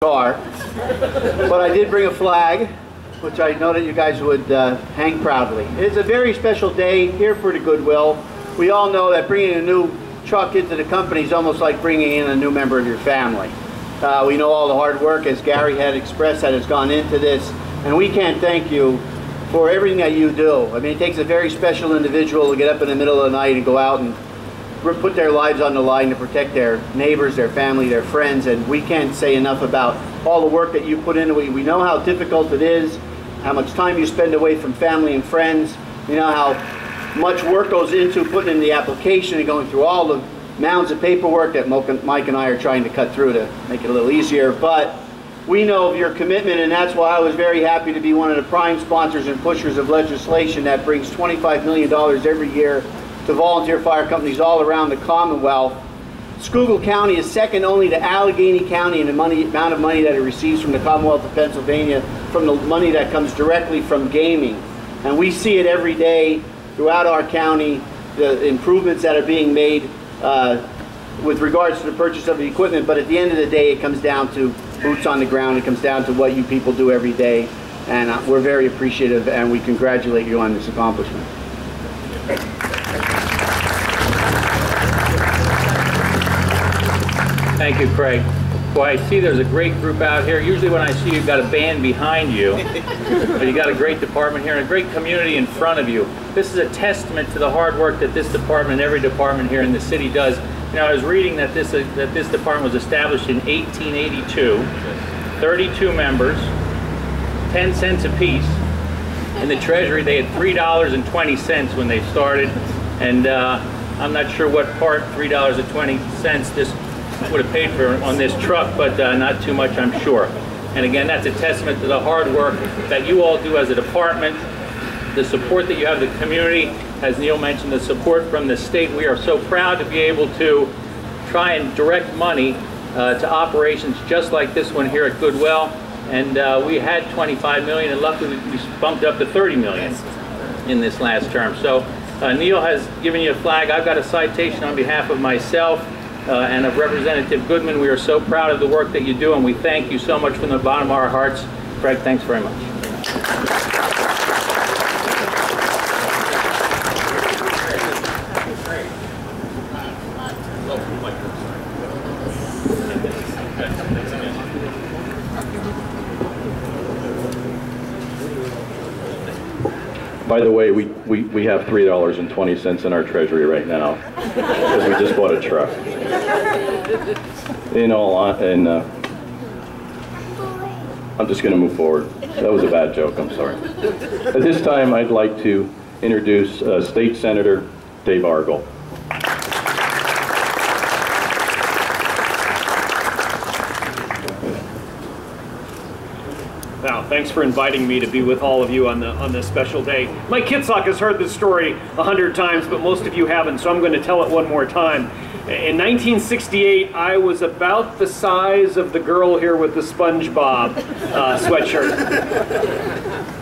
car, but I did bring a flag, which I know that you guys would hang proudly. It's a very special day here for the Goodwill. We all know that bringing a new truck into the company is almost like bringing in a new member of your family. We know all the hard work, as Gary had expressed, that has gone into this, and we can't thank you for everything that you do. I mean, it takes a very special individual to get up in the middle of the night and go out and put their lives on the line to protect their neighbors, their family, their friends, and we can't say enough about all the work that you put into it. We know how difficult it is, how much time you spend away from family and friends. We know how much work goes into putting in the application and going through all the mounds of paperwork that Mike and I are trying to cut through to make it a little easier. But we know of your commitment, and that's why I was very happy to be one of the prime sponsors and pushers of legislation that brings $25 million every year to volunteer fire companies all around the Commonwealth. Schuylkill County is second only to Allegheny County in the amount of money that it receives from the Commonwealth of Pennsylvania, from the money that comes directly from gaming. And we see it every day throughout our county, the improvements that are being made with regards to the purchase of the equipment. But at the end of the day, it comes down to boots on the ground. It comes down to what you people do every day. And we're very appreciative, and we congratulate you on this accomplishment. Thank you, Craig. Boy, I see there's a great group out here. Usually when I see you've got a band behind you, but you got a great department here and a great community in front of you. This is a testament to the hard work that this department and every department here in the city does. You know, I was reading that this department was established in 1882, 32 members, 10 cents apiece. In the Treasury, they had $3.20 when they started, and I'm not sure what part $3.20 this would have paid for on this truck, but not too much, I'm sure. And again, that's a testament to the hard work that you all do as a department, the support that you have in the community, as Neil mentioned, the support from the state. We are so proud to be able to try and direct money to operations just like this one here at Goodwill. And we had $25 million, and luckily we bumped up to $30 million in this last term. So Neil has given you a flag. I've got a citation on behalf of myself and of Representative Goodman. We are so proud of the work that you do, and we thank you so much from the bottom of our hearts. Craig, thanks very much. By the way, we have $3.20 in our treasury right now because we just bought a truck. I'm just going to move forward. That was a bad joke, I'm sorry. At this time, I'd like to introduce State Senator Dave Argall. Now, thanks for inviting me to be with all of you on this special day. Mike Kitsock has heard this story 100 times, but most of you haven't, so I'm going to tell it one more time. In 1968, I was about the size of the girl here with the SpongeBob sweatshirt.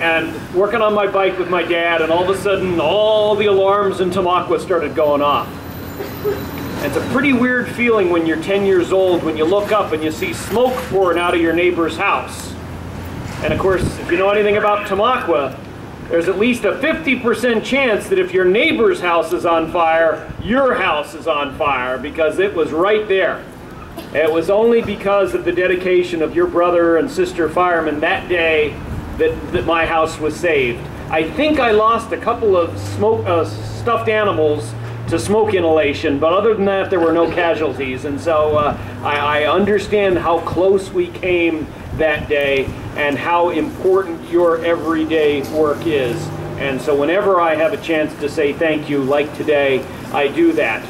And working on my bike with my dad, and all of a sudden, all the alarms in Tamaqua started going off. It's a pretty weird feeling when you're 10 years old, when you look up and you see smoke pouring out of your neighbor's house. And of course, if you know anything about Tamaqua, there's at least a 50% chance that if your neighbor's house is on fire, your house is on fire, because it was right there. It was only because of the dedication of your brother and sister firemen that day that my house was saved. I think I lost a couple of stuffed animals to smoke inhalation, but other than that, there were no casualties. And so I understand how close we came that day and how important your everyday work is. And so whenever I have a chance to say thank you, like today, I do that.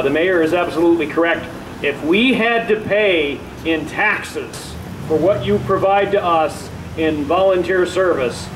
The mayor is absolutely correct. If we had to pay in taxes for what you provide to us in volunteer service,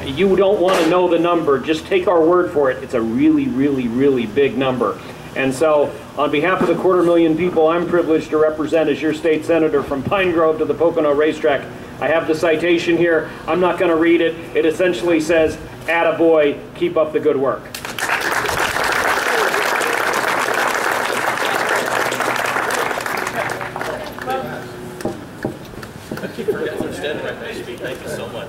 you don't want to know the number. Just take our word for it. It's a really, really, really big number. And so on behalf of the 250,000 people I'm privileged to represent as your state senator from Pine Grove to the Pocono Racetrack, I have the citation here. I'm not going to read it. It essentially says, "Attaboy, keep up the good work." Thank you so much.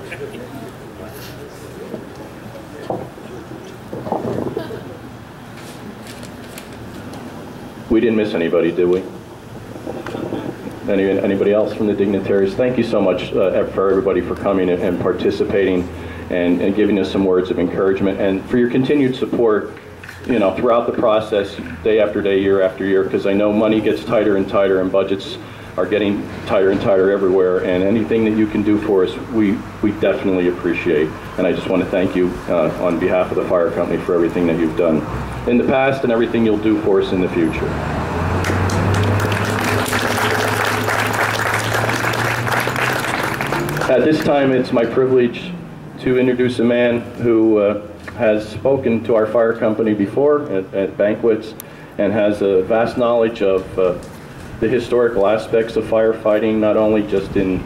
We didn't miss anybody, did we? Anybody else from the dignitaries? Thank you so much for everybody for coming and participating and giving us some words of encouragement, and for your continued support, you know, throughout the process, day after day, year after year, because I know money gets tighter and tighter and budgets are getting tighter and tighter everywhere, and anything that you can do for us, we definitely appreciate. And I just want to thank you on behalf of the fire company for everything that you've done in the past and everything you'll do for us in the future. At this time, it's my privilege to introduce a man who has spoken to our fire company before at banquets and has a vast knowledge of the historical aspects of firefighting, not only just in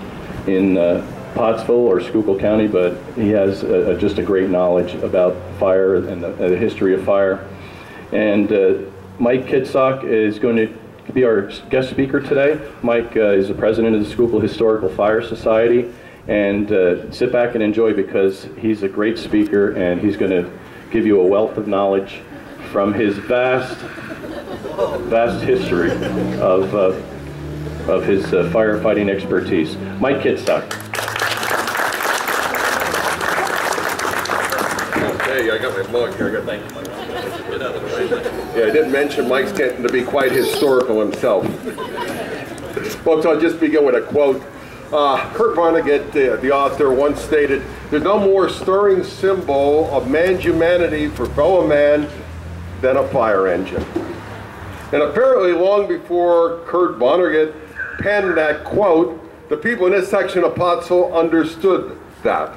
Pottsville or Schuylkill County, but he has just a great knowledge about fire and the history of fire. And Mike Kitsock is going to be our guest speaker today. Mike is the president of the Schuylkill Historical Fire Society. And sit back and enjoy, because he's a great speaker and he's going to give you a wealth of knowledge from his vast history of his firefighting expertise. Mike Kitsock. Hey, I got my mug here. Thank you, Mike. Yeah, I didn't mention Mike's getting to be quite historical himself. Folks, I'll just begin with a quote. Kurt Vonnegut, the author, once stated, "There's no more stirring symbol of man's humanity for fellow man than a fire engine." And apparently long before Kurt Vonnegut penned that quote, the people in this section of Pottsville understood that.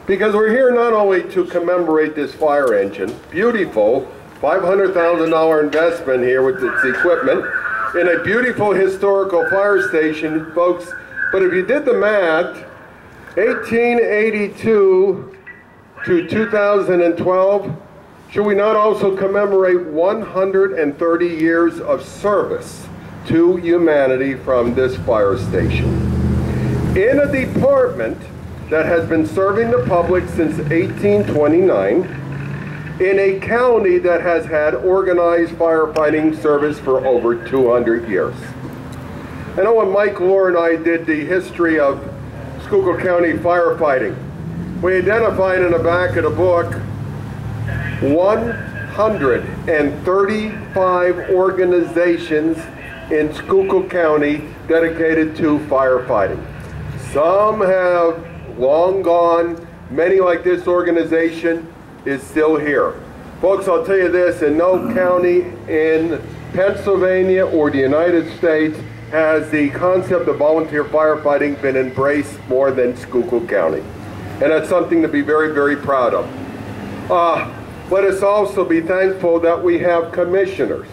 Because we're here not only to commemorate this fire engine, beautiful, $500,000 investment here with its equipment, in a beautiful historical fire station, folks. But if you did the math, 1882 to 2012, should we not also commemorate 130 years of service to humanity from this fire station? In a department that has been serving the public since 1829, in a county that has had organized firefighting service for over 200 years. I know when Mike Lohr and I did the history of Schuylkill County firefighting, we identified in the back of the book 135 organizations in Schuylkill County dedicated to firefighting. Some have long gone, many like this organization is still here. Folks, I'll tell you this, in no county in Pennsylvania or the United States has the concept of volunteer firefighting been embraced more than Schuylkill County. And that's something to be very, very proud of. Let us also be thankful that we have commissioners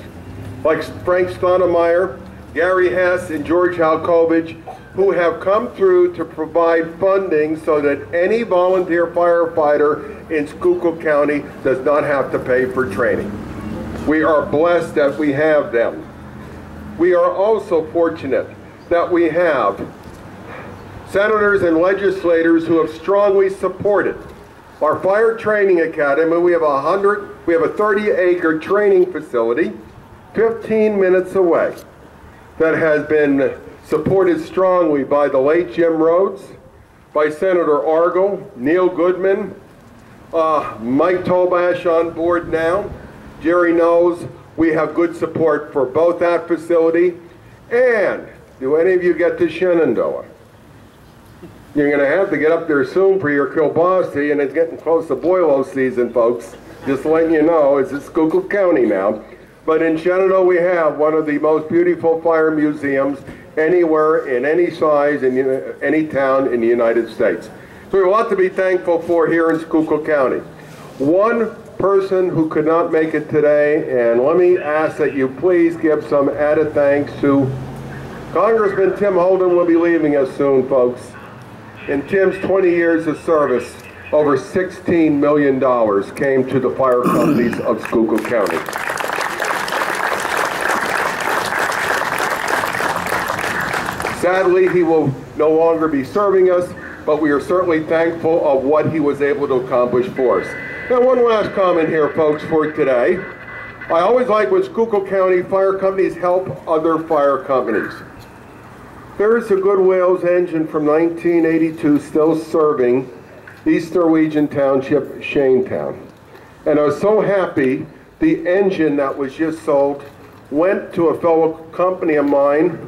like Frank Stonemeyer, Gary Hess, and George Halkovich, who have come through to provide funding so that any volunteer firefighter in Schuylkill County does not have to pay for training. We are blessed that we have them. We are also fortunate that we have senators and legislators who have strongly supported our Fire Training Academy. We have a 30-acre training facility 15 minutes away that has been supported strongly by the late Jim Rhodes, by Senator Argyle, Neil Goodman, Mike Tolbash on board now. Jerry knows we have good support for both that facility. And do any of you get to Shenandoah? You're going to have to get up there soon for your kielbasa, and it's getting close to boilo season, folks. Just letting you know, it's in Schuylkill County now. But in Shenandoah, we have one of the most beautiful fire museums anywhere, in any size, in any town in the United States. So we have a lot to be thankful for here in Schuylkill County. One person who could not make it today, and let me ask that you please give some added thanks to Congressman Tim Holden. Will be leaving us soon, folks. In Tim's 20 years of service, over $16 million came to the fire companies of Schuylkill County. Sadly, he will no longer be serving us, but we are certainly thankful of what he was able to accomplish for us. Now, one last comment here, folks, for today. I always like when Schuylkill County fire companies help other fire companies. There's a Goodwill's engine from 1982 still serving East Norwegian Township, Shanetown. And I was so happy the engine that was just sold went to a fellow company of mine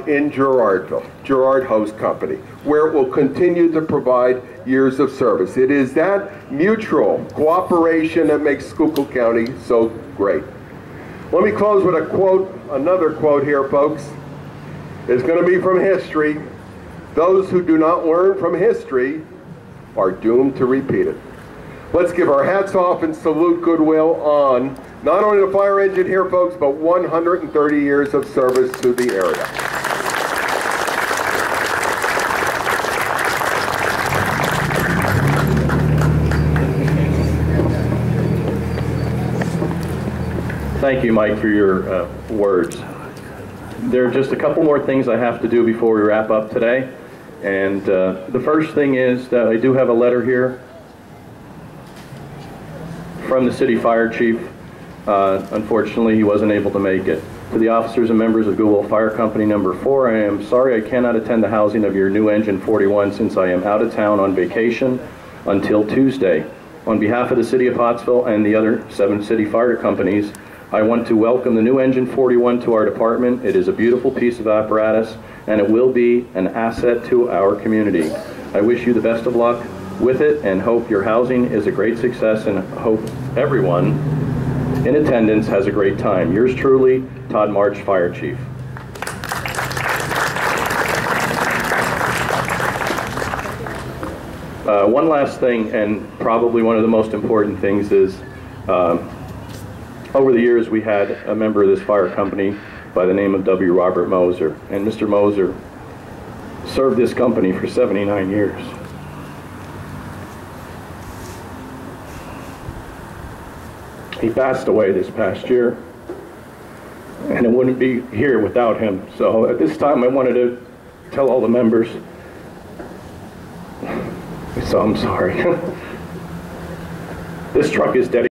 in Girardville, Girard Hose Company, where it will continue to provide years of service. It is that mutual cooperation that makes Schuylkill County so great. Let me close with a quote, another quote here, folks. It's going to be from history. Those who do not learn from history are doomed to repeat it. Let's give our hats off and salute Goodwill on not only the fire engine here, folks, but 130 years of service to the area. Thank you, Mike, for your words. There are just a couple more things I have to do before we wrap up today. And the first thing is that I do have a letter here from the city fire chief. Unfortunately, he wasn't able to make it. To the officers and members of Goodwill Fire Company Number 4, I am sorry I cannot attend the housing of your new engine 41 since I am out of town on vacation until Tuesday. On behalf of the city of Pottsville and the other 7 city fire companies, I want to welcome the new engine 41 to our department. It is a beautiful piece of apparatus and it will be an asset to our community. I wish you the best of luck with it and hope your housing is a great success and hope everyone in attendance has a great time. Yours truly, Todd March, Fire Chief. One last thing, and probably one of the most important things, is over the years we had a member of this fire company by the name of W. Robert Moser, and Mr. Moser served this company for 79 years. He passed away this past year, and it wouldn't be here without him. So at this time I wanted to tell all the members, so I'm sorry. This truck is dedicated